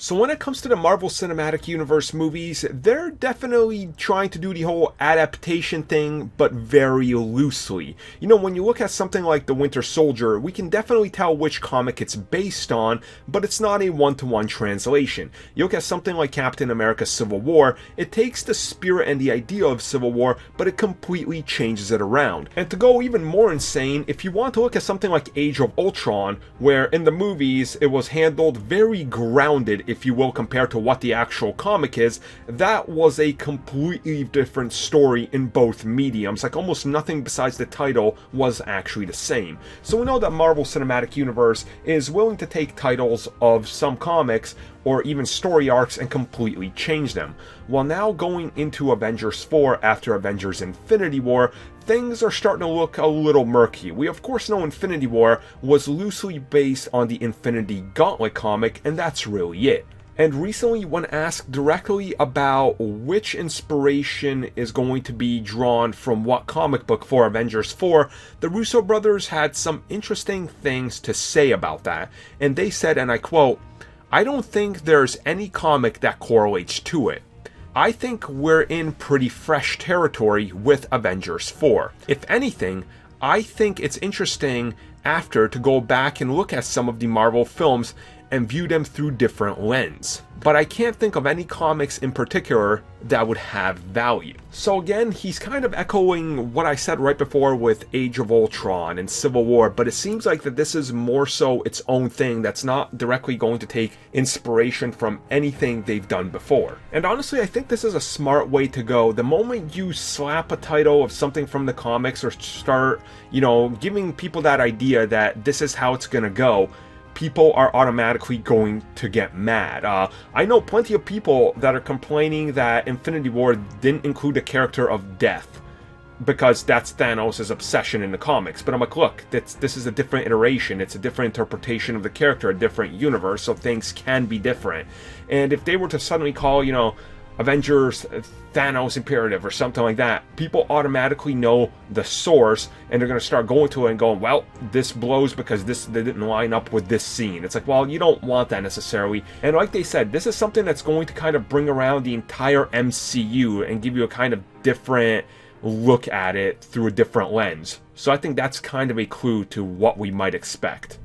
So when it comes to the Marvel Cinematic Universe movies, they're definitely trying to do the whole adaptation thing, but very loosely. You know, when you look at something like The Winter Soldier, we can definitely tell which comic it's based on, but it's not a one-to-one translation. You look at something like Captain America Civil War, it takes the spirit and the idea of Civil War, but it completely changes it around. And to go even more insane, if you want to look at something like Age of Ultron, where in the movies it was handled very grounded, if you will, compared to what the actual comic is, that was a completely different story in both mediums. Like almost nothing besides the title was actually the same. So we know that Marvel Cinematic Universe is willing to take titles of some comics or even story arcs and completely change them. Well, now going into Avengers 4 after Avengers Infinity War, things are starting to look a little murky. We of course know Infinity War was loosely based on the Infinity Gauntlet comic, and that's really it. And recently, when asked directly about which inspiration is going to be drawn from what comic book for Avengers 4, the Russo brothers had some interesting things to say about that. And they said, and I quote, "I don't think there's any comic that correlates to it. I think we're in pretty fresh territory with Avengers 4. If anything, I think it's interesting after to go back and look at some of the Marvel films and view them through different lens. But I can't think of any comics in particular that would have value." So again, he's kind of echoing what I said right before with Age of Ultron and Civil War, but it seems like that this is more so its own thing that's not directly going to take inspiration from anything they've done before. And honestly, I think this is a smart way to go. The moment you slap a title of something from the comics or start, giving people that idea that this is how it's gonna go, people are automatically going to get mad. I know plenty of people that are complaining that Infinity War didn't include a character of death because that's Thanos' obsession in the comics. But I'm like, look, this is a different iteration. It's a different interpretation of the character, a different universe, so things can be different. And if they were to suddenly call, Avengers Thanos Imperative or something like that, people automatically know the source and they're going to start going to it and going, well, this blows because they didn't line up with this scene. It's like, well, you don't want that necessarily. And like they said, this is something that's going to kind of bring around the entire MCU and give you a kind of different look at it through a different lens. So I think that's kind of a clue to what we might expect.